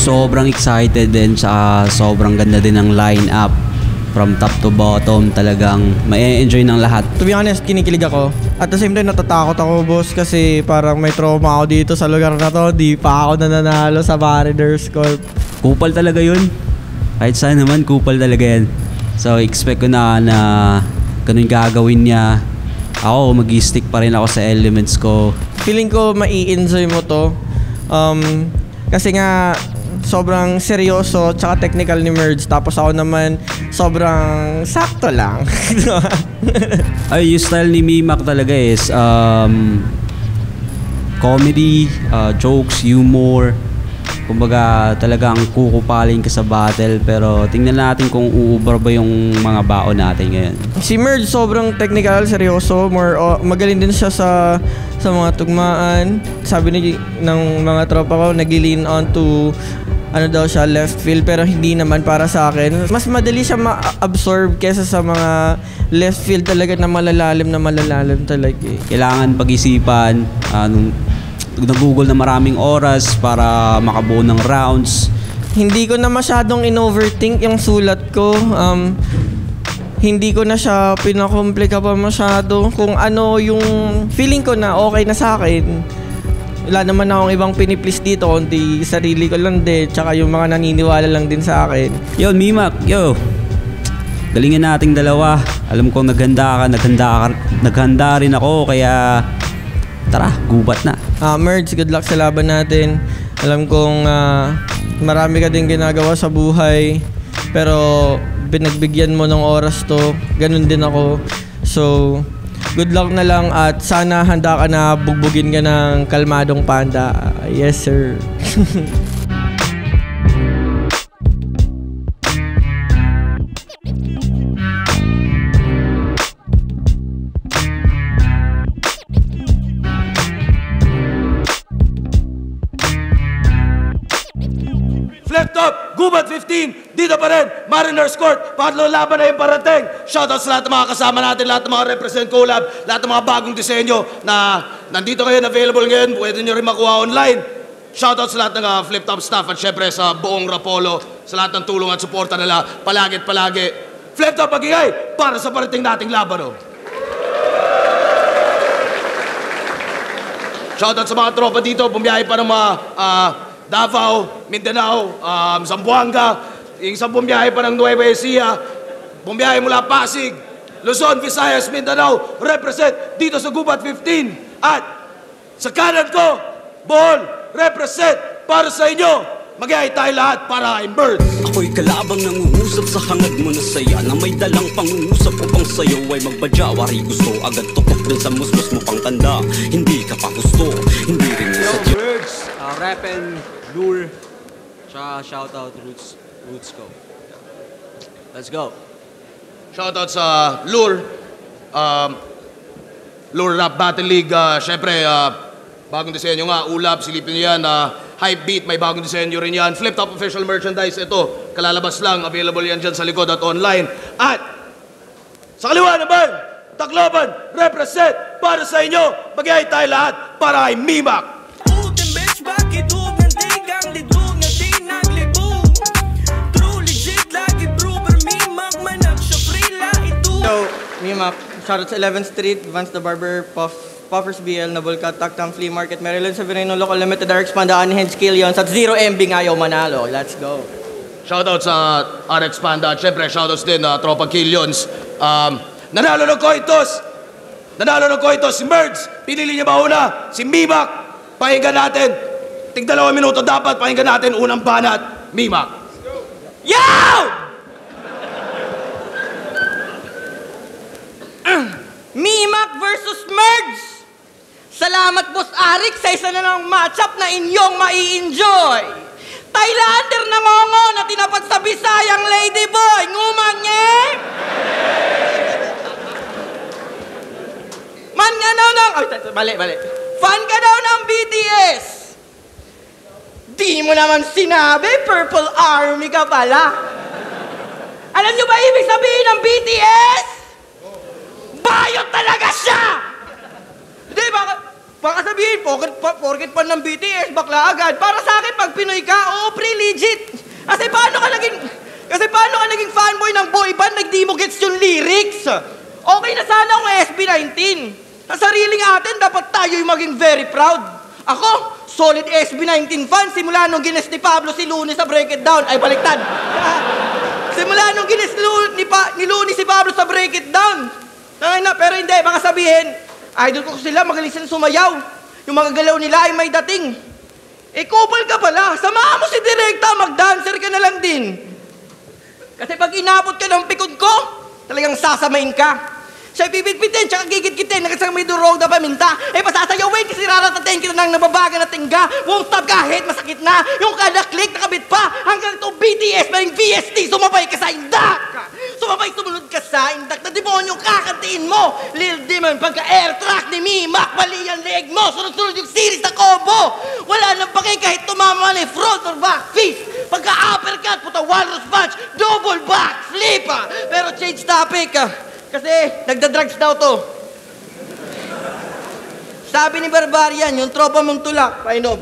sobrang excited din sa sobrang ganda din ng line-up. From top to bottom, talagang ma-enjoy ng lahat. To be honest, kinikilig ako. At the same time, natatakot ako, boss, kasi parang may trauma ako dito sa lugar na to. Di pa ako nananalo sa Mariners Corp. Kupal talaga yun. Kahit saan naman, kupal talaga yan. So, expect ko na ganun gagawin niya. Ako, mag-stick pa rin ako sa elements ko. Feeling ko mai-enjoy mo to. Kasi nga, sobrang seryoso tsaka technical ni Merge. Tapos ako naman, sobrang sakto lang. Ay, yung style ni Mimak talaga is comedy, jokes, humor. Kumbaga talagang kukupalin ka sa battle, pero tingnan natin kung uubra ba yung mga baon natin ngayon. Si Merge sobrang technical, seryoso, magaling din siya sa mga tugmaan. Sabi ng mga tropa ko, nag-lean on to ano daw siya, left field, pero hindi naman para sa akin. Mas madali siya ma-absorb kesa sa mga left field talaga na malalalim talaga. Kailangan pag-isipan, nag-google na maraming oras para makabuo ng rounds. Hindi ko na masyadong in-overthink yung sulat ko. Hindi ko na siya pinakomplika pa masyado. Kung ano yung feeling ko na okay na sa akin. Wala naman akong ibang piniplease dito, kundi sarili ko lang din, tsaka yung mga naniniwala lang din sa akin. Yo, Mimak, yo! Galingan nating dalawa. Alam kong naghanda rin ako, kaya tara, gubat na. Merge, good luck sa laban natin. Alam kong marami ka din ginagawa sa buhay, pero binagbigyan mo ng oras to. Ganun din ako. So, good luck na lang at sana handa ka na bugbugin ka ng kalmadong panda. Yes, sir. Flip top, Gubat 15, dito pa rin, Mariners Court, pangatlong laban na yung parating. Shoutout sa lahat ng mga kasama natin, lahat ng mga represent collab, lahat ng mga bagong disenyo na nandito ngayon, available ngayon, pwede nyo rin makuha online. Shoutout sa lahat ng Flip Top staff at syempre sa buong Rapolo, sa lahat ng tulong at suporta nila, palagi at palagi. Flip Top, magingay para sa parating nating laban. Oh. Shoutout sa mga tropa dito, bumiyahe pa ng mga Davao, Mindanao, Zamboanga, yung isang bumiyahe pa ng Nueva Ecija, bumiyahe mula Pasig, Luzon, Visayas, Mindanao, represent dito sa Gubat 15. At sa kanan ko, Bohol, represent para sa inyo. Mag-iay tayo lahat para Birds. Ako'y kalabang nangungusap sa hangad mo na saya, na may dalang pangungusap upang sa'yo ay magbadjawari. Gusto agad tutok dun sa musmus mo pang tanda. Hindi ka pa gusto, hindi rin sa Birds, rap and lure, tsaka shoutout Roots Co. Let's go. Shoutout sa Lure, Lure Rap Battle League. Siyempre, bagong disenyo nga, ulap, silipin niyo yan. Hype Beat, may bagong disenyo rin yan. Flip Top official merchandise, ito, kalalabas lang. Available yan dyan sa likod at online. At sa kaliwa naman, Tacloban, represent para sa inyo. Mag-iay tayo lahat para kay Mimak. So, Mimak, shoutout sa 11th Street, Vance the Barber, Puffers BL, Nabulkat, Tactang Flea Market, Maryland, Severino, Local Limited, RX Panda, Unhinged Killions, at 0MB ngayon manalo. Let's go. Shoutout sa RX Panda, at syempre shoutouts din na Tropa Killions. Nanalo ng Coitos, si Merds, pinili niya ba una? Si Mimak, pakinggan natin. Tig 2 minuto dapat, pakinggan natin unang banat. Mimak. Yo! Mimak versus Merge! Salamat, Boss Arik, sa isa na ng matchup na inyong mai-enjoy. Thailander na ngongo na tinapat sa Bisayang Ladyboy, ngumanye! Man nga daw ng... Bali. Fan ka daw ng BTS! Di mo naman sinabi, Purple Army ka pala. Alam nyo ba ibig sabihin ng BTS? Bayot talaga siya! Di ba? baka sabihin, porket pa ng BTS, bakla agad. Para sa akin, pag Pinoy ka, oo, pre-legit. Kasi paano ka naging fanboy ng boy band, nagdi mo gets yung lyrics? Okay na sana kung SB19. Sa sariling atin, dapat tayo yung maging very proud. Ako, solid SB19 fan, simula nung gines ni Pablo si Luni sa Break It Down. Ay, baliktad. Simula nung gines ni Luni si Pablo sa Break It Down. Pero hindi, baka sabihin, idol ko sila, magaling sila sumayaw. Yung mga galaw nila ay may dating. Kupal ka pala, samahan mo si Direkta, mag-dancer ka na lang din. Kasi pag inabot ka ng pikod ko, talagang sasamain ka. Siya pipit-pitin, tsaka gigit-gitin, nakasang may durog na paminta. Pasasayawin kasi raratatin kita ng nababaga na tingga. Won't stop kahit masakit na. Yung kada click nakabit pa. Hanggang to BTS na yung VST, sumabay ka sa indak. Sumunod ka sa indak na demonyo kakantiin mo. Lil Demon, pagka-air track ni Mimak, mali ang leg mo. Sunod-sunod yung series na combo. Wala nang pake kahit tumama na front or back fist. Pagka-uppercut, puta walrus punch, double back flip. Pero change topic. Kasi nagda-drugs daw to. Sabi ni Barbarian, yung tropa mong tulak, painom.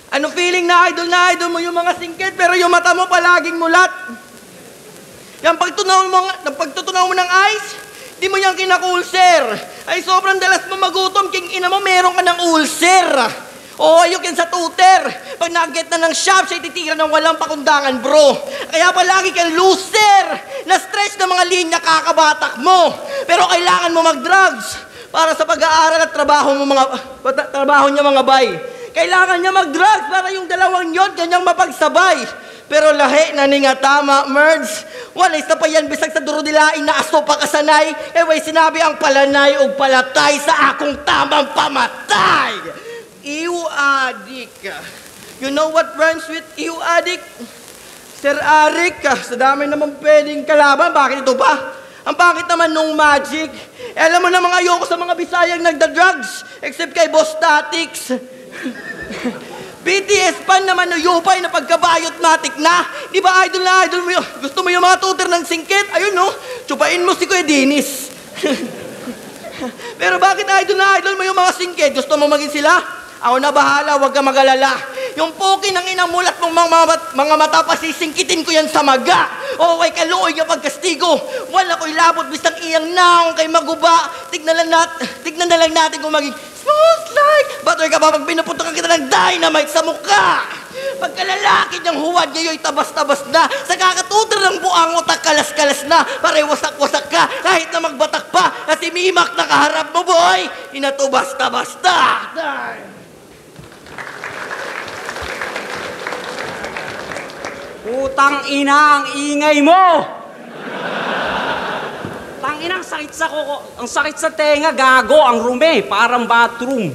Anong feeling na idol mo yung mga singkit, pero yung mata mo palaging mulat? Yung pagtutunaw mo ng ice, di mo yung kinakulser. Ay sobrang dalas mo magutom, king ina mo, meron ka ng ulcer. O ayok yan sa tutor. Pag nag-get na ng shop, siya ititira ng walang pakundangan, bro. Kaya palagi kang loser. Na-stress na mga linya kakabatak mo. Pero kailangan mo mag-drugs para sa pag-aaral at trabaho niya mga bay. Kailangan niya mag-drugs para yung dalawang yun kanyang mapagsabay. Pero lahi na ni nga tama, merds. Walay sa pa yan bisag sa durodilain na aso pa kasanay. Way sinabi ang palanay o palatay sa akong tamang pamatay. Ew addict. You know what rhymes with ew addict? Sir Arik, sa dami naman pwedeng kalaban, bakit ito ba? Ang pangit naman nung magic. Alam mo namang ayoko sa mga Bisayang nagda-drugs, except kay Boss Statics. BTS fan naman uyupay na pagkabayot-matic na. Di ba idol na idol mo yun? Gusto mo yung mga tutor ng singkit? Ayun no, tsupain mo si Kuya Dinis. Pero bakit idol na idol mo yung mga singkit? Gusto mo maging sila? Ako na bahala, huwag ka mag-alala. Yung puki ng inang mulat mong mga mata, pasisingkitin ko yan sa maga. O kay kaluoy yung pagkastigo. Wala ko'y labot, bistang iyang naong kay maguba. Tignan na lang natin kung maging smells like butter ka ba pag pinuputokan kita ng dynamite sa mukha. Pagkalalaki niyang huwad niya yo'y tabas-tabas na. Sa kakatutor ng buang utak, kalas-kalas na. Pare wasak-wasak ka, kahit na magbatak pa. At si Mimak nakaharap mo, boy, inatubasta-basta. Putang ina, ang ingay mo! Tang ina, ang sakit sa tenga, gago, ang rumi, parang bathroom.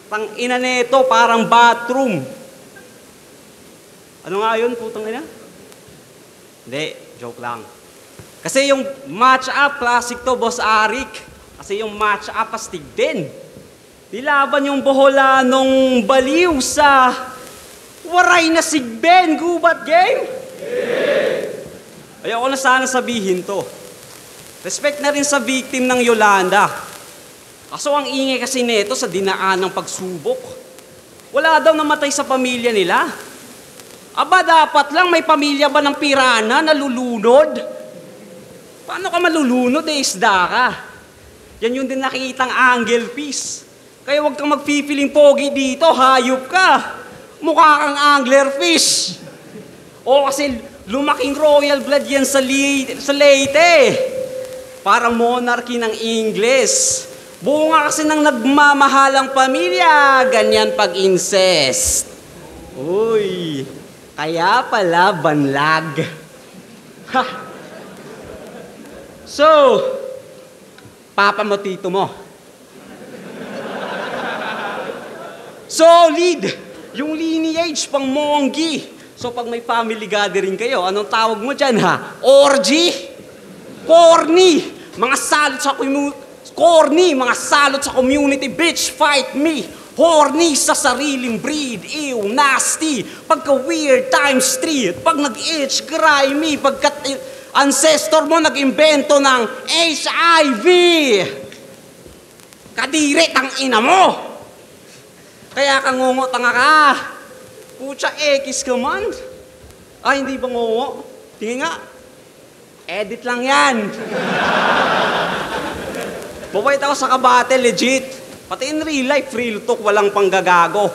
Tang ina nito, parang bathroom. Ano nga yun, putang ina? Hindi, joke lang. Kasi yung match-up, classic to, Boss Arik. Kasi yung match-up, astig din. Dilaban yung Boholanong baliw sa waray na sigben, gubat game? Ayoko na sana sabihin to. Respect na rin sa victim ng Yolanda. Kaso ang ingay kasi nito sa dinaan ng pagsubok. Wala daw namatay sa pamilya nila. Aba, dapat lang may pamilya ba ng pirana na lulunod? Paano ka malulunod isda ka? Yan yung din nakikitang angle piece. Kaya huwag kang magpipiling pogi dito, hayop ka. Mukha kang anglerfish. O kasi lumaking royal blood yan sa Leyte. Parang monarchy ng Ingles. Bunga kasi ng nagmamahalang pamilya, ganyan pag incest. Uy, kaya pala banlag. Ha. So, papa mo, tito mo. Solid! Yung lineage pang Monggi. So pag may family gathering kayo, anong tawag mo dyan ha? Orgy? Corny! Mga salot sa community, bitch, fight me! Horny sa sariling breed, ew, nasty! Pagka weird times 3, pag nag-itch, grimy, Ancestor mo nag-imbento ng HIV. Kadiri, tangina mo. Kaya ka ngungo, tanga ka. Pucha, X ka man. Ay, hindi ba ngungo? Tingin nga. Edit lang yan. Mabait ako sa kabate, legit. Pati in real life, real talk, walang panggagago.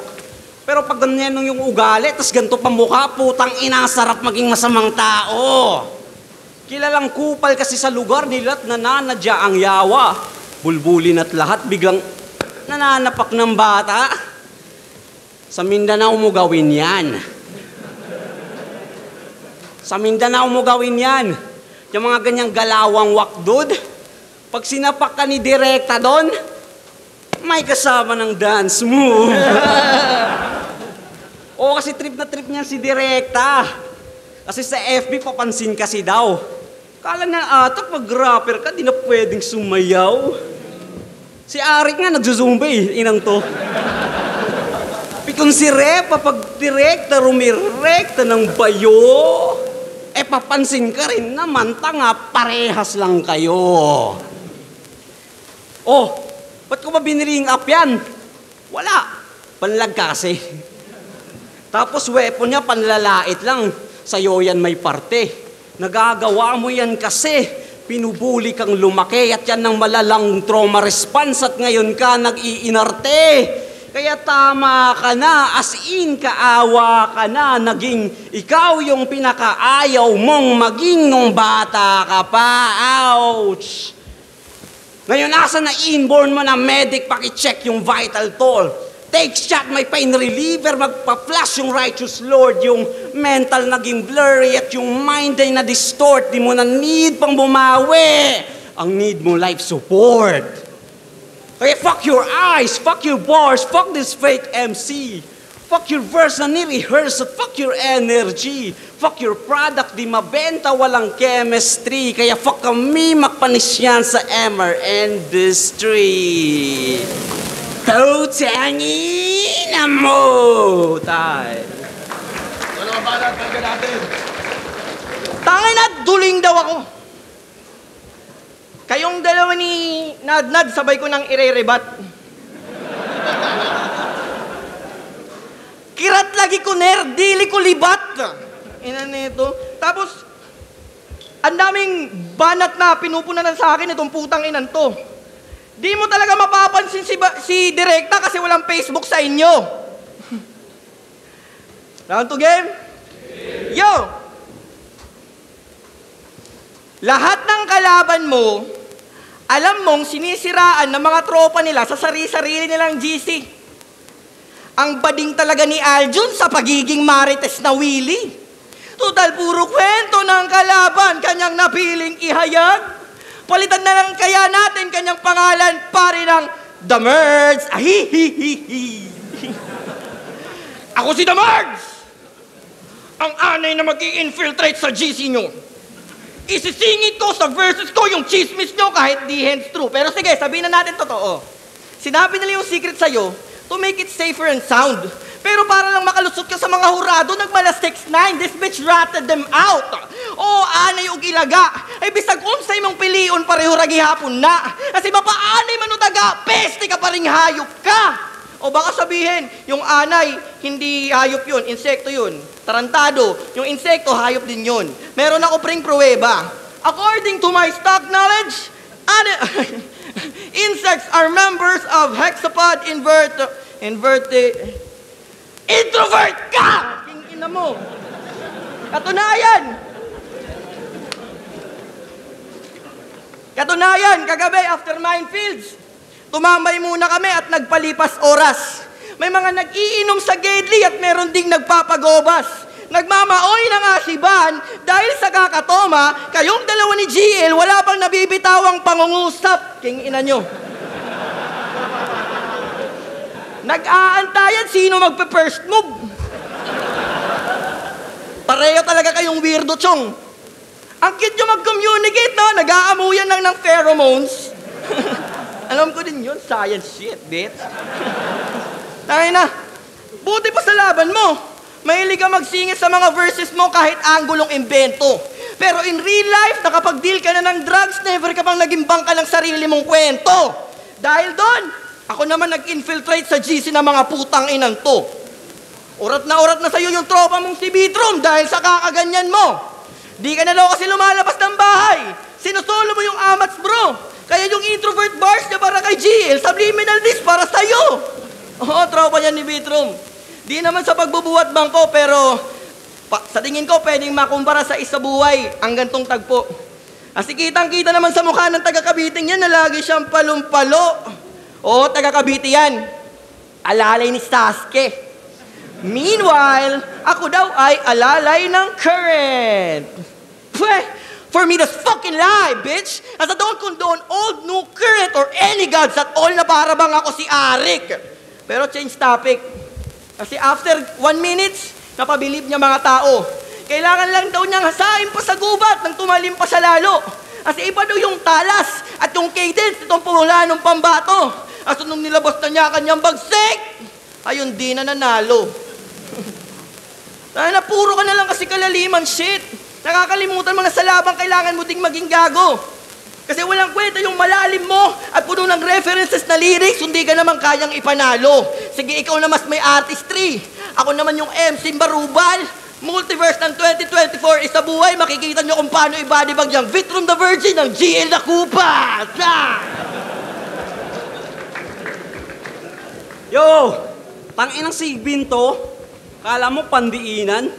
Pero pag ganyan yung ugali, tas ganito pa mukha, putang ina, sarap maging masamang tao. Kilalang kupal kasi sa lugar nila't nananadya ang yawa. Bulbulin at lahat biglang nananapak ng bata. Sa Mindanao mo gawin yan. Sa Mindanao mo gawin yan. Yung mga ganyang galawang wakdud, pag sinapak ka ni Direkta doon, may kasama ng dance move. Oo, kasi trip na trip niya si Direkta. Kasi sa FB papansin kasi daw. Kala na ata pag rapper ka, di na pwedeng sumayaw. Si Arik nga nagzuzumba inang to. Pikon si Repa pag Direkta, rumirekta ng bayo. Papansin ka rin naman, tanga, parehas lang kayo. Oh, ba't ko ba biniring up yan? Wala, panlag kasi. Tapos weapon niya, panlalait lang. Sa'yo yan may parte. Nagagawa mo yan kasi pinubuli kang lumaki at yan ng malalang trauma response at ngayon ka nag-iinarte. Kaya tama ka na, as in kaawa ka na, naging ikaw yung pinakaayaw mong maging nung bata ka pa. Ouch! Ngayon, asa na inborn mo na medic, pakicheck yung vital toll. Take shot, may pain reliever, magpa-flash yung righteous Lord, yung mental naging blurry at yung mind ay na-distort, di mo na need pang bumawi. Ang need mo life support. Kaya fuck your eyes, fuck your bars, fuck this fake MC. Fuck your verse na ni-rehearse, fuck your energy. Fuck your product, di mabenta, walang chemistry. Kaya fuck kami, makpanis yan sa MR industry. Tautangin na mo, tay. Ano ba ba natin? Tangin na, duling daw ako. Kayong dalawa ni Nadnad, sabay ko nang ire-rebat. Kirat lagi ko ner, dili ko libat. Ina nito. Tapos, ang daming banat na pinupunan sa akin itong putang inan to. Di mo talaga mapapansin si Direkta kasi walang Facebook sa inyo. Round to game? Yo! Lahat ng kalaban mo, alam mong sinisiraan ng mga tropa nila sa sarili nilang GC. Ang bading talaga ni Aljun sa pagiging marites na Willie. Total puro kwento ng kalaban, kanyang napiling ihayag. Palitan na lang kaya natin kanyang pangalan pare ng The Merds. Ahihihihi. Ako si The Merds! Ang anay na mag-i-infiltrate sa GC nyo. Isisingit ko sa verses ko yung chismis nyo kahit di hands true. Pero sige, sabihin na natin totoo. Sinabi nila yung secret sa'yo to make it safer and sound. Pero para lang makalusot ka sa mga hurado, nagmala 6'9", this bitch ratted them out. Oo, anay o gilaga. Ay bisag unsay mong pilion pareho ragi hapon na. Kasi mapaanay manutaga, peste ka pa ring hayop ka. O baka sabihin, yung anay, hindi hayop yun, insekto yun. Tarantado, yung insekto, hayop din yun. Meron ako pring pruweba. According to my stock knowledge, insects are members of hexapod introvert ka! King ina mo. Katunayan, kagabi after minefields, tumambay muna kami at nagpalipas oras. May mga nag-iinom sa Gedli at meron ding nagpapagobas. Nagmamaoy na nga si Van dahil sa kakatoma, kayong dalawa ni GL wala pang nabibitawang pangungusap. King ina nyo. Nag-aantayan sino magpe-first move. Pareho talaga kayong weirdo, chong. Ang cute nyo mag-communicate, no? Nag-aamuyan lang ng pheromones. Alam ko din yun, science shit, bitch. Tayo na, buti pa sa laban mo. Mahilig ka magsingit sa mga verses mo kahit anggulong imbento. Pero in real life, nakapag-deal ka na ng drugs, never ka bang naging bangka ng sarili mong kwento. Dahil doon, ako naman nag-infiltrate sa GC ng mga putang inan to. Orat na sa'yo yung tropa mong si Bitrom dahil sa kakaganyan mo. Di ka na daw kasi lumalabas ng bahay. Sinusolo mo yung amats, bro. Kaya yung introvert bars niya para kay GL, subliminal disc para sa'yo. Oo, tropa niya ni Bitrom. Di naman sa pagbubuhat bangko, pero sa tingin ko, pwedeng makumpara sa isa buhay ang gantong tagpo. Kasi kitang-kita naman sa mukha ng taga-Cavite niya na lagi siyang palumpalo. Oo, taga-Cavite yan. Alalay ni Sasuke. Meanwhile, ako daw ay alalay ng current. Pweh, for me, that's fucking lie, bitch. As I don't condone old, new, current, or any gods at all na para bang ako si Arik. Pero change topic. Kasi after 1 minute, napabilib niya mga tao. Kailangan lang daw niyang hasain pa sa gubat nang tumalim pa siya lalo. Kasi iba daw yung talas at yung cadence itong pumula ng pambato. At nung nilabas na niya kanyang bagsik, ayun di na nanalo. Dahil na puro ka na lang kasi kalaliman, shit. Nakakalimutan mo na sa labang kailangan mo ding maging gago. Kasi walang kwenta yung malalim mo at puno ng references na lyrics, hindi ka naman kayang ipanalo. Sige, ikaw na mas may artistry. Ako naman yung MC Barubal. Multiverse ng 2024 isa buhay. Makikita nyo kung paano ibadibag yung Vitrum the Virgin ng GL na Kupas. Yo! Tanginang sigbin to. Kala mo pandiinan?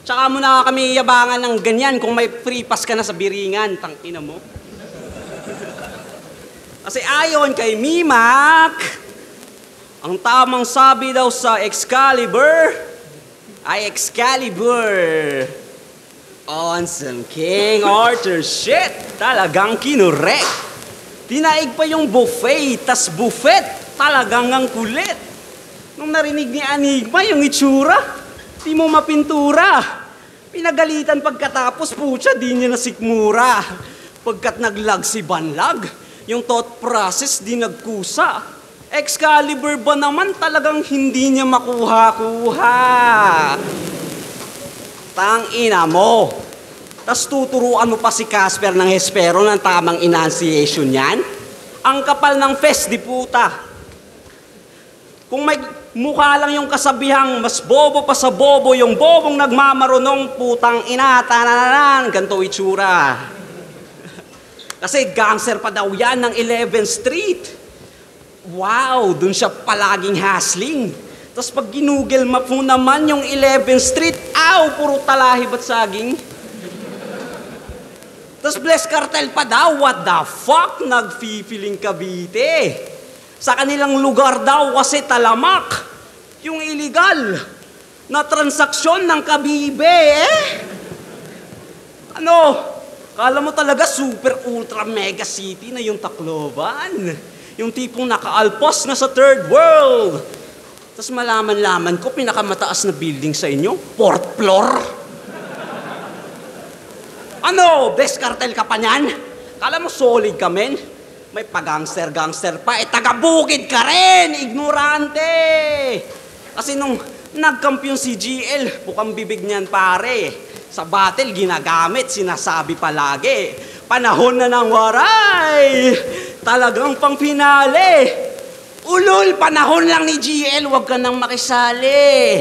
Tsaka mo na kami yabangan ng ganyan kung may free pass ka na sa biringan. Tangina mo. Kasi ayon kay Mimak, ang tamang sabi daw sa Excalibur ay Excalibur. On some King Arthur shit. Talagang kinurek. Tinaig pa yung buffet, tas buffet. Talagang ang kulit. Nung narinig ni Enigma yung itsura, di mo mapintura. Pinagalitan pagkatapos, putya, di niya nasikmura. Pagkat naglag si Banlag, yung thought process di nagkusa. Excalibur ba naman talagang hindi niya makuha-kuha? Tangina mo. Tas tuturuan mo pa si Casper ng Hespero ng tamang enunciation yan? Ang kapal ng fest, di puta. Kung may mukha lang yung kasabihang mas bobo pa sa bobo yung bobong nagmamarunong putang ina, tananan, ganito itsura. Kasi gangster pa daw yan ng 11th Street. Wow, dun siya palaging hustling. Tapos pag ginugel map mo naman yung 11th Street, puro talahib at saging. Tapos Bless Cartel pa daw, what the fuck, nagfi-feeling Cavite. Sa kanilang lugar daw kasi talamak yung illegal na transaksyon ng kabibe, Ano? Kala mo talaga super ultra mega city na yung Tacloban? Yung tipong nakaalpos na sa third world. Tapos malaman-laman ko, pinakamataas na building sa inyo, 4th floor. Ano? Best cartel ka pa niyan? Kala mo solid ka, men? May pagangster-gangster pa, taga-bukid ka rin, ignorante! Kasi nung nagkampiyon si GL, bukang bibig niyan pare. Sa battle, ginagamit, sinasabi palagi. Panahon na ng waray! Talagang pang finale! Ulol, panahon lang ni GL, huwag ka nang makisali.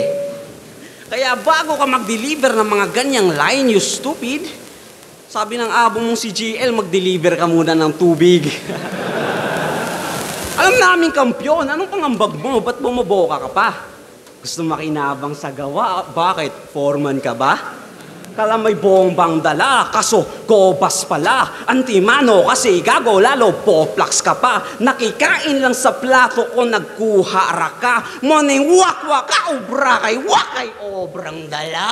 Kaya bago ka mag-deliver ng mga ganyang line, you stupid, sabi ng abo mong si GL, mag-deliver ka muna ng tubig. Alam namin kampyon, anong pangambag mo? Ba't bumaboka ka pa? Gusto makinabang sa gawa? Bakit? Foreman ka ba? Kala may bombang dala, kaso gobas pala. Antimano kasi gago, lalo poplax ka pa. Nakikain lang sa plato ko, nagkuha raka. Moneng wak-waka, obra kay wakay, obrang dala.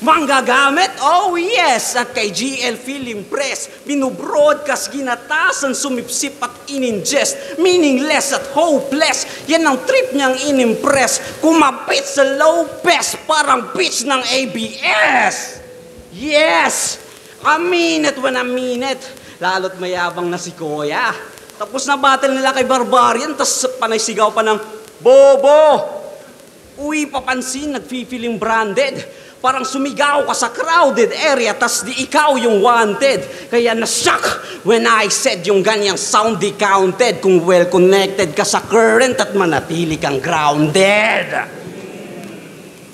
Manggagamit? Oh yes! At kay GL Film Press, binubroadcast, ginatasan, sumipsip at iningest. Meaningless at hopeless. Yan ang trip niyang inimpress. Kumapit sa Lopez, parang pitch ng ABS. Yes! A minute when a minute. Lalo't mayabang na si Koya. Tapos na battle nila kay Barbarian, tas panay sigaw pa ng Bobo! Uy, papansin, nagfi-feeling branded. Parang sumigaw ka sa crowded area, tas di ikaw yung wanted. Kaya na-shock when I said yung ganyang sound di counted kung well connected ka sa current at manatili kang grounded.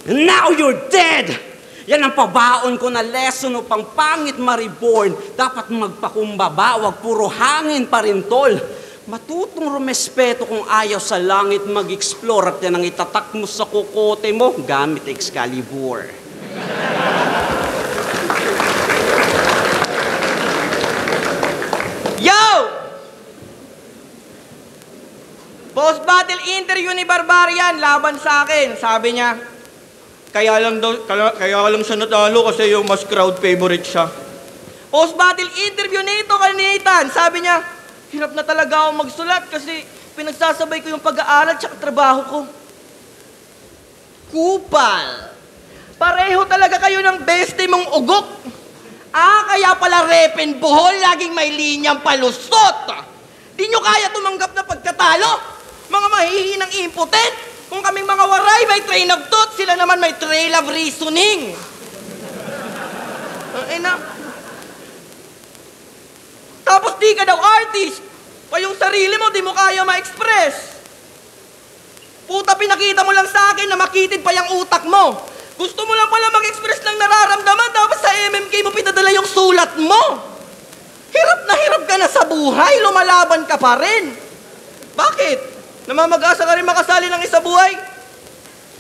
And now you're dead! Yan ang pabaon ko na lesson upang pangit ma-reborn. Dapat magpakumbaba, wag puro hangin pa rin, tol. Matutong rumespeto kung ayaw sa langit mag-explore at yan ang itatak mo sa kukote mo gamit Excalibur. Yo! Post-battle interview ni Barbarian laban sa akin. Sabi niya, kaya lang siya natalo kasi yung mas crowd favorite siya. Post-battle interview nito kay Nathan. Sabi niya, hirap na talaga ako magsulat kasi pinagsasabay ko yung pag-aaral at trabaho ko. Kupal! Pareho talaga kayo ng beste mong ugok. Kaya pala Repen Bohol laging may linyang palusot. Di nyo kaya tumanggap na pagkatalo? Mga mahihinang impotent. Kung kaming mga waray may train of thought, sila naman may trail of reasoning. Tapos di ka daw artist. Pa yung sarili mo, di mo kaya ma-express. Puta, pinakita mo lang sa akin na makitid pa yung utak mo. Gusto mo lang pala mag-express ng nararamdaman, tapos sa MMK mo pinadala yung sulat mo. Hirap ka na sa buhay, lumalaban ka pa rin. Bakit? Namamag-asa ka rin makasali ng isa buhay?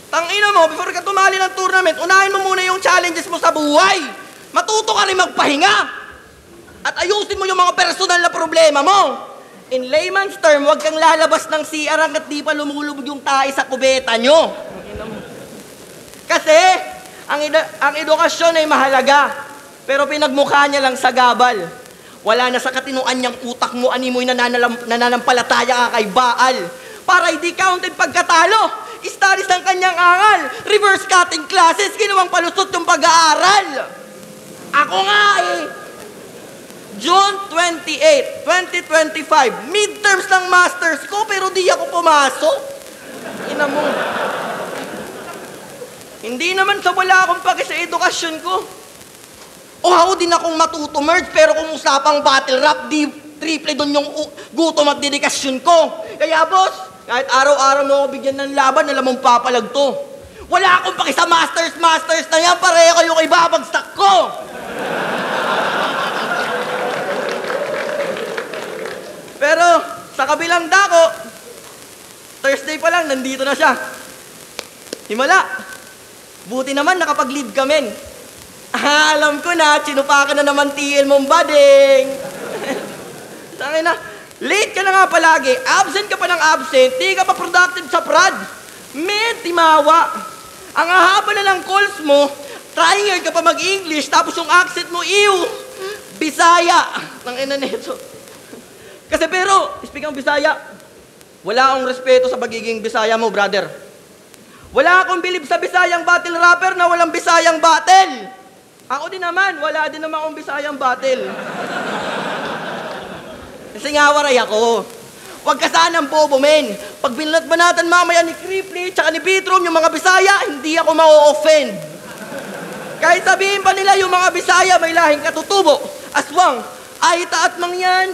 Tangina mo, before ka tumali ng tournament, unahin mo muna yung challenges mo sa buhay. Matuto ka rin magpahinga. At ayusin mo yung mga personal na problema mo. In layman's term, huwag kang lalabas ng CR hanggat di pa lumulubog yung tae sa kubeta nyo. Kasi, ang edukasyon ay mahalaga, pero pinagmukha niya lang sa gabal. Wala na sa katinuan niyang utak mo, animoy nananampalataya ka kay Baal. Para hindi counted pagkatalo, studies ng kanyang angal, reverse cutting classes, ginawang palusot yung pag-aaral. Ako nga June 28, 2025, midterms ng masters ko, pero di ako pumasok. Ina mo. Hindi naman sa wala akong pake sa edukasyon ko. Ako din akong matuto merge, pero kung usapang battle rap, di triple doon yung gutom at dedikasyon ko. Kaya boss, kahit araw-araw mo ako bigyan ng laban, alam mong papalag to. Wala akong pake sa masters na yan, pareho yung ibabagsak ko. Pero sa kabilang dako, Thursday pa lang, nandito na siya. Himala. Buti naman nakapag-lead kami. Alam ko na, sinupakan na naman TL mong bading. Sangin na, late ka na nga palagi, absent ka pa ng absent, di ka pa productive sa prad. Timawa. Ang hahaba na ng calls mo, trying hard ka pa mag-English, tapos yung accent mo, Bisaya. Tangina nito. Kasi pero, speaking of Bisaya, wala akong respeto sa pagiging Bisaya mo, brother. Wala akong bilib sa Bisayang battle rapper na walang Bisayang battle. Ako din naman, wala din naman akong Bisayang battle. Kasi nga waray ako. Huwag ka sanang bobo, men. Pag binat-banatan mamaya ni Cripply tsaka ni Bitrom yung mga Bisaya, hindi ako ma-offend. Kahit sabihin pa nila yung mga Bisaya may lahing katutubo, aswang, aita at mangyan.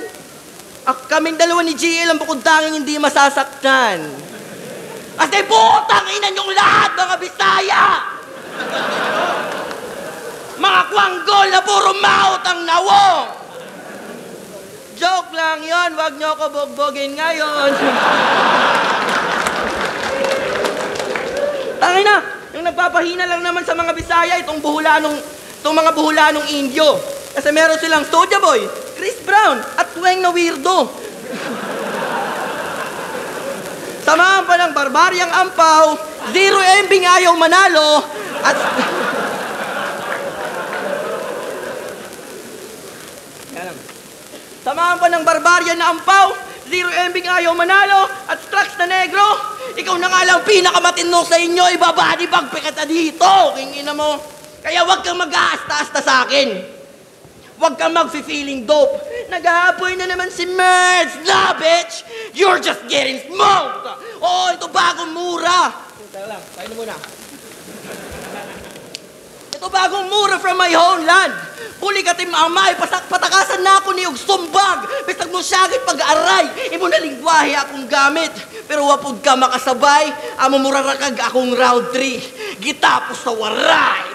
Kaming dalawa ni GL ang bukod tanging hindi masasaktan. Kasi putang inan yung lahat, mga Bisaya! Mga kwanggol na puro maut ang nawong! Joke lang yon, wag nyo ako bugbogin ngayon. Tangina, yung nagpapahina lang naman sa mga Bisaya, itong mga buhulanong Indio. Kasi meron silang Soulja Boy, Chris Brown, at tuweng na weirdo. Samahan pa ng barbaryang ampaw, 0 MB ayaw manalo, at... Samahan pa ng barbaryan na ampaw, 0 MB ayaw manalo, at Strax na negro, ikaw na nga lang pinakamatino sa inyo, ibabadi bag pekata dito, kingina mo. Kaya wag kang mag-aasta-asta sa akin. Huwag kang mag-feeling dope. Nag-aapoy na naman si Merz. Nah, bitch! You're just getting smoked! Oo, ito bagong mura. Tara lang, kain na muna. To bagong mura from my homeland. Puli ka tim amay, patakasan na ako ni Ugsumbag. Bisag mo siyagit pag-aray, imo na lingwahe akong gamit. Pero wapod ka makasabay, amo murarakag akong round 3. Gitapos sa waray.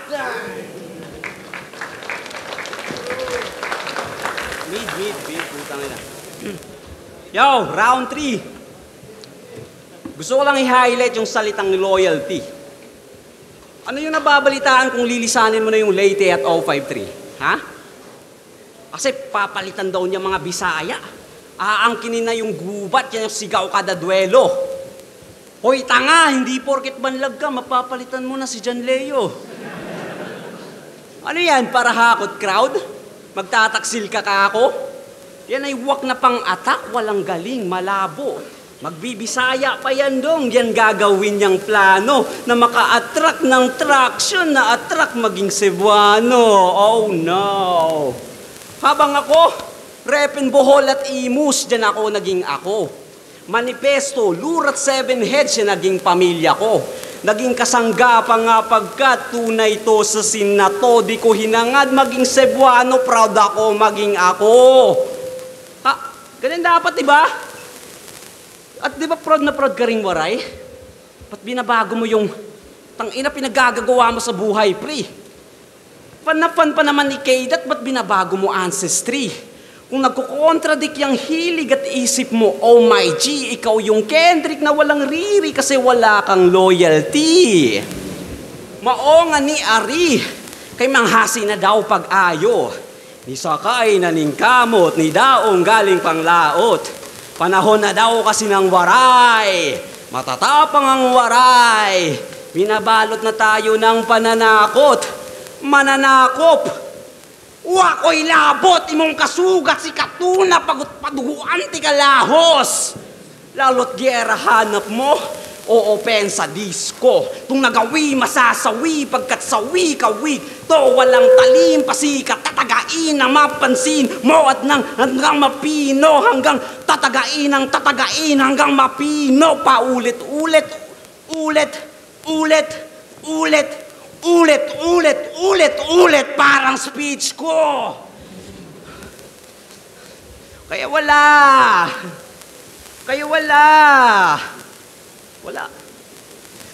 Mid, putang ina. Yo, round 3. Gusto ko lang i-highlight yung salitang loyalty. Ano yung nababalitaan kung lilisanin mo na yung Leyte at 053? Ha? Kasi papalitan daw niya mga Bisaya. Aangkinin na yung gubat, yan yung sigaw kada duelo. Hoy, tanga, hindi porket banlag ka, mapapalitan mo na si John Leo. Ano yan, para hakot crowd? Magtataksil ka ako? Yan ay wak na pang-atak, walang galing, malabo. Magbibisaya pa yan dong, yan gagawin niyang plano na maka-attract ng traction na attract maging Cebuano. Oh no! Habang ako, Repen Bohol at Imus, dyan ako naging ako. Manifesto, Lurat 7 Heads, yan naging pamilya ko. Naging kasangga pa nga pagkat tunay to sa sinato. Di ko hinangad maging Cebuano, proud ako maging ako. Ha? Ganun dapat, diba? At di ba proud na proud ka ring waray? Ba't binabago mo yung tangina pinagagagawa mo sa buhay, pre? Fan pa naman ni Kaydat, ba't binabago mo ancestry? Kung nagkukontradik yung hilig at isip mo, oh my G, ikaw yung Kendrick na walang riri kasi wala kang loyalty. Mao nga ni Ari, kay manghasi na daw pag-ayo. Ni sakay na ning kamot, ni daong galing pang laot. Panahon na daw kasi ng waray, matatapang ang waray. Binabalot na tayo ng pananakot, mananakop. Wako'y labot, imong kasugat si Katuna, paduguan ti kalahos. Lalot gyera hanap mo, o opensa disco. Tung nagawi, masasawi, pagkat sawi kawi. To walang talim, pasikat, tatagain ang mapansin mo at nang hanggang mapino, hanggang tatagain hanggang mapino. Paulit-ulit, ulit, parang speech ko. Kaya wala.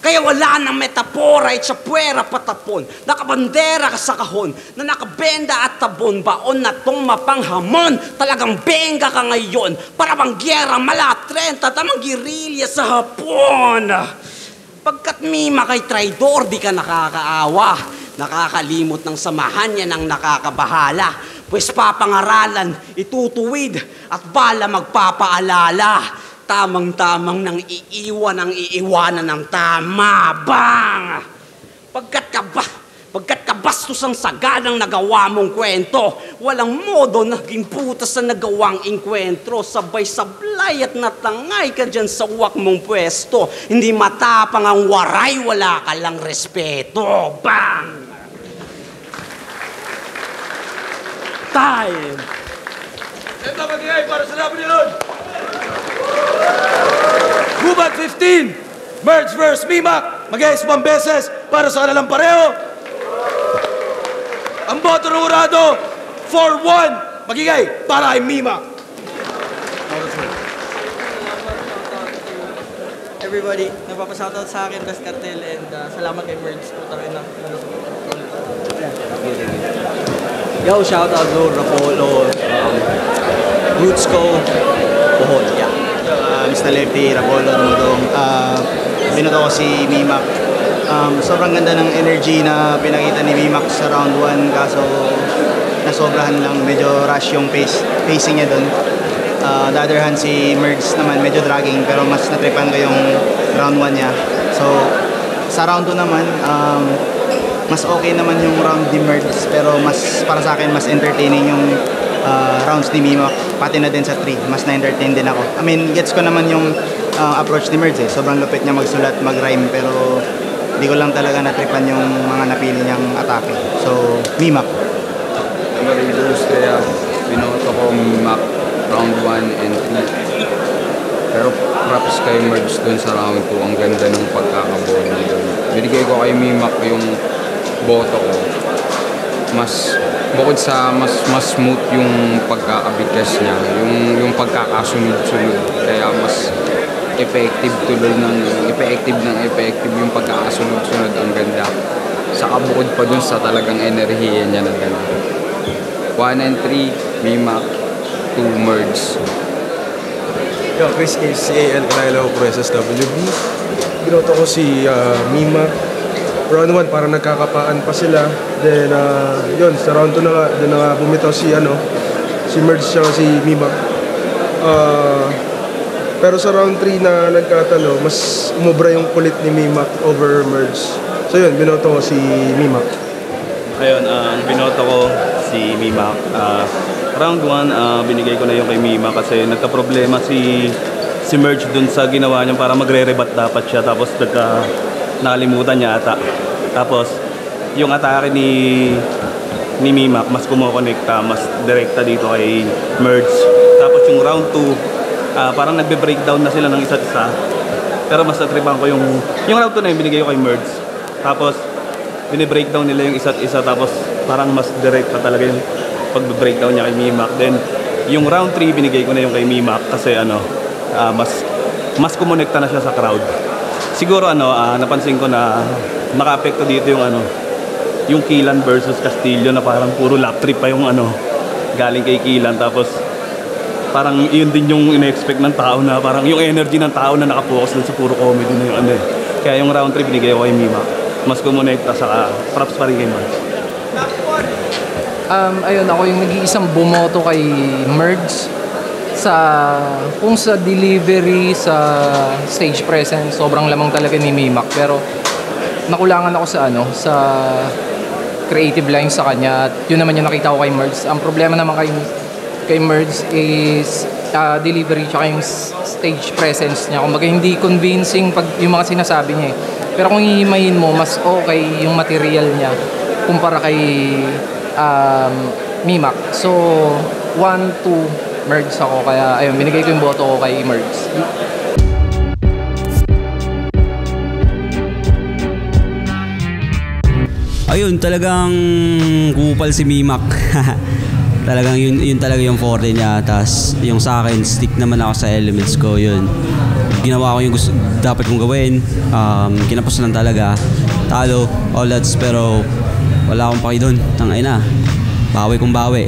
Kaya wala ng metapora at sapwera patapon. Nakabandera ka sa kahon, na nakabenda at tabon. Baon na tong mapanghamon, talagang benga ka ngayon. Para bang gyera, malatrenta, tamang girilya sa hapon. Pagkat mima kay traidor, di ka nakakaawa. Nakakalimot ng samahan niya ng nakakabahala. Pues papangaralan, itutuwid, at bala magpapaalala. Tamang-tamang nang iiwanan ng tama, bang! Pagkat kabastos ang saganang nagawa mong kwento, walang modo naging putas sa nagawang inkwentro. Sabay sablay at natangay ka dyan sa uwak mong pwesto. Hindi matapang ang waray, wala ka lang respeto, bang! Time! Ito magigay para sa laban niyo nun! Gubat 15, Merge vs. Mimak, mag-ayos 1 beses para sa kanilang pareho. Ang boto ng urado, 4-1, magigay para kay Mimak. Everybody, napapashoutout sa akin, Best Cartel, and salamat kay Merge. Putangin na. Yo, shout out to Rapolo, Roots ko, Bohol, yeah. Mr. Lefty, Rapolo, Dumudong. Binoto ko si Mimak. Sobrang ganda ng energy na pinakita ni Mimak sa round 1, kaso nasobrahan lang, medyo rush yung pacing niya doon. The other hand, si Mergs naman medyo dragging, pero mas natripan ko yung round 1 niya. So, sa round 2 naman, mas okay naman yung round ni Mergs, pero mas para sa akin, mas entertaining yung rounds ni Mimak, pati na din sa 3, mas na-entertain din ako. I mean, gets ko naman yung approach ni Merge, sobrang lupit niya magsulat, mag-rhyme, pero di ko lang talaga natripan yung mga napili niyang atake. So, Mimak. Maridos, kaya binoto ko Mimak round 1 and 3. Pero props kay Merge dun sa round 2, ang ganda ng pagkakabono doon. Binigay ko kay Mimak yung boto ko. mas bukod sa mas smooth yung pagkakabigkas niya, yung pagkakasunod-sunod. Kaya mas effective yung pagkakasunod-sunod, ang ganda. Saka bukod pa dun sa talagang enerhiya niya na ganda. 1 and 3, Mimac, 2 Merds. Yo, Chris ACAN Canelo Cruz SWB. Binoto ko si Mimac. Round 1 parang nagkakapaan pa sila. Then yun, sa round 2 na nga, doon na nga bumitaw si Merds siya, si Mimac. Pero sa round 3 na nagkatalo, mas umubra yung kulit ni Mimac over Merds. So yun, binoto ko si Mimac. Ayun, ang binoto ko si Mimac. Round 1, binigay ko na yung kay Mimac kasi nagka-problema si Merge dun sa ginawa niya para magre-rebat dapat siya, tapos nakalimutan niya ata. Tapos yung atake ni Mimac mas kumokonekta, mas direkta dito kay Merge. Tapos yung round 2, parang nagbe-breakdown na sila ng isa't isa. Pero mas natripan ko yung round 2 na yung binigay ko kay Merge. Tapos bine-breakdown nila yung isa't isa, tapos parang mas direkta talaga yung pag-breakdown niya kay Mimac. Then yung round 3 binigay ko na yung kay Mimac kasi mas kumonekta na siya sa crowd. Siguro napansin ko na naka-apekto dito yung Kilan versus Castillo na parang puro lap trip pa yung galing kay Kilan, tapos parang yun din yung ina-expect ng tao na parang yung energy ng tao na nakapokus dun sa puro comedy na yung Kaya yung round 3 binigay ko kay Mimac. Mas kumonekta sa props pa rin kay Merge. Ayun, ako yung nag-iisang bumoto kay Merge. Kung sa delivery, sa stage presence, sobrang lamang talaga ni Mimac. Pero nakulangan ako sa creative lines sa kanya. At yun naman yung nakita ko kay Merge. Ang problema naman kay Merge is delivery tsaka yung stage presence niya. Kumbaga hindi convincing pag yung mga sinasabi niya eh. Pero kung hihimayin mo, mas okay yung material niya kumpara kay Mimac. So 1-2 Merge ako, kaya ayun, binigay ko yung boto ko kay Merge. Ayun, talagang kupal si Mimac. Talagang yun talaga yung forte niya. Tapos yung sa akin, stick naman ako sa elements ko. Yun, ginawa ko yung gusto, dapat kong gawin. Kinapos lang talaga. Talo, all that's, pero wala akong paki doon. Tangay na, bawi kong bawi.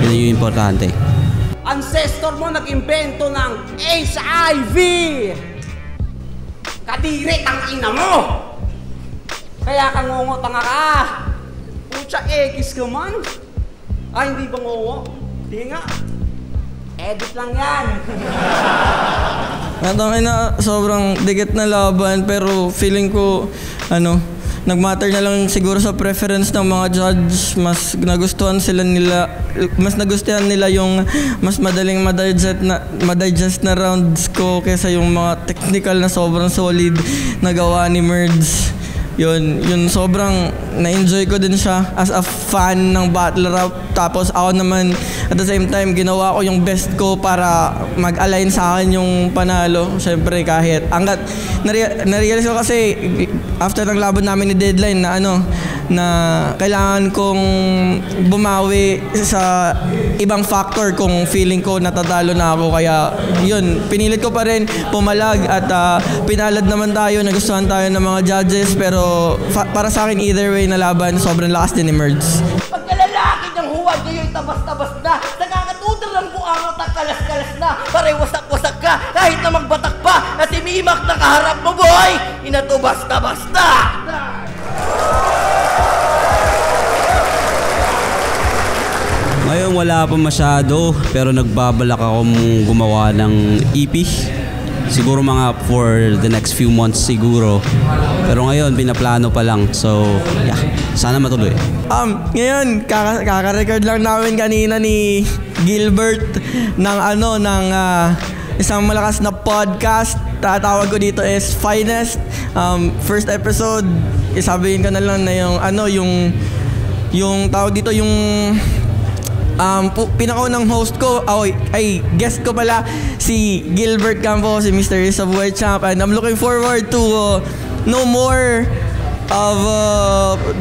Yun yung importante. Ancestor mo nag-imbento ng HIV! Kadiri, tangina mo! Kaya ka ngungutanga ka! Pucha, X ka man! Hindi ba ngungo? Di nga. Edit lang yan. Natangina, sobrang dikit na laban, pero feeling ko, nagmatter na lang siguro sa preference ng mga judge. Mas nagustuhan nila yung mas madaling madigest na rounds ko kaysa yung mga technical na sobrang solid na gawa ni Merds. Yun sobrang na-enjoy ko din siya as a fan ng battle rap. Tapos ako naman at the same time ginawa ko yung best ko para mag-align sa akin yung panalo. Siyempre kahit hanggat na-realize ko kasi after ng laban namin ni Deadline na kailangan kong bumawi sa ibang factor kung feeling ko natatalo na ako. Kaya yun, pinilit ko pa rin pumalag at pinalad naman tayo, nagustuhan tayo ng mga judges. Pero para sa akin either way na laban, sobrang lakas din ni Merds. Pagkalalaki ng huwag ngayon tabas-tabas na, nakakatutor ng buangot at kalas-kalas na, pare wasak-wasak ka kahit na magbatak pa, at si Mimac nakaharap mo boy, inatubas-tabas na! Ngayon wala pa masyado, pero nagbabalak akong gumawa ng EP. Siguro mga for the next few months siguro. Pero ngayon pinaplano pa lang. So, yeah, sana matuloy. Ngayon kaka-record lang namin kanina ni Gilbert ng isang malakas na podcast. Tatawag ko dito is Finest. First episode, isabihin ko na lang na yung tawag dito yung pinakaunang host ko, guest ko pala si Gilbert Campo, si Mr. Subway Champ, and I'm looking forward to know more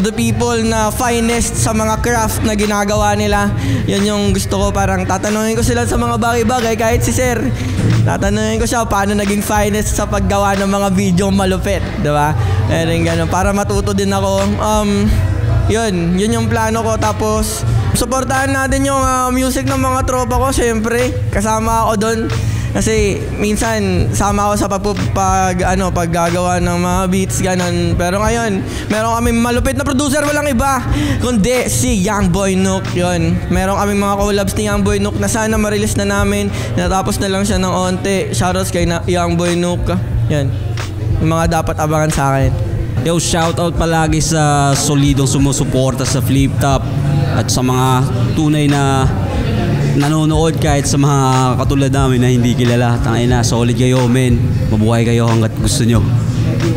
the people na finest sa mga craft na ginagawa nila. Yan yung gusto ko, parang tatanungin ko sila sa mga bagay-bagay. Kahit si Sir, tatanungin ko siya paano naging finest sa paggawa ng mga video malupit, diba? And ganun, para matuto din ako. Yun yung plano ko. Tapos suportahan natin yung music ng mga tropa ko. Siyempre, kasama ako doon. Kasi minsan sama ako sa paggagawa ng mga beats, ganun. Pero ngayon, meron kaming malupit na producer, walang iba kundi si Youngboy Nook. Yun, meron kaming mga collabs ni Youngboy Nook na sana ma-release na namin. Natapos na lang siya ng onte. Shoutouts kay Youngboy Nook. Yan, yung mga dapat abangan sa akin. Yo, shoutout palagi sa solidong sumusuporta sa Flip Top at sa mga tunay na nanonood kahit sa mga katulad namin na hindi kilala. Tangina, solid kayo, men. Mabuhay kayo hanggat gusto nyo.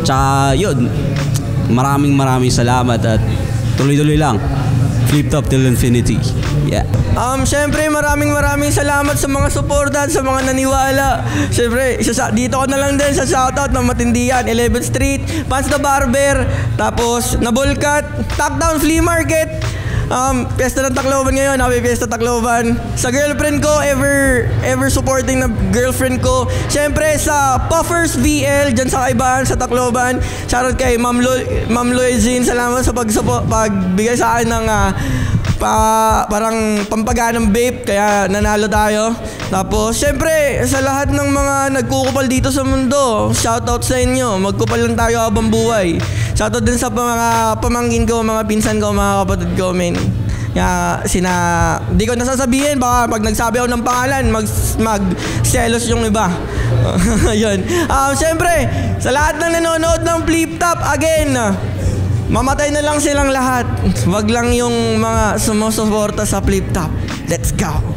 Tsaka yun, maraming salamat at tuloy-tuloy lang. Flip Top till infinity. Yeah. Siyempre maraming salamat sa mga suporta at sa mga naniwala. Siyempre, dito ko na lang din sa shoutout ng Matindihan, 11th Street, Pans the Barber, tapos Nabulkat, Tuckdown Flea Market, Fiesta ng Tacloban ngayon, happy Fiesta Tacloban. Sa girlfriend ko, ever supporting na girlfriend ko. Siyempre sa Puffers VL, dyan sa Kaibahan, sa Tacloban. Shoutout kay Ma'am Loizin, salamat sa pagbigay sa akin ng parang pampaganang vape, kaya nanalo tayo. Tapos siyempre sa lahat ng mga nagkukupal dito sa mundo, shoutout sa inyo. Magkupal lang tayo habang buhay. Shoutout din sa mga pamangkin ko, mga pinsan ko, mga kapatid ko, men. Di ko nasasabihin, baka pag nagsabi ako ng pangalan, mag-selos yung iba. Yun. Siyempre, sa lahat ng nanonood ng Flip Top, again, mamatay na lang silang lahat. Wag lang yung mga sumusuporta sa Flip Top. Let's go!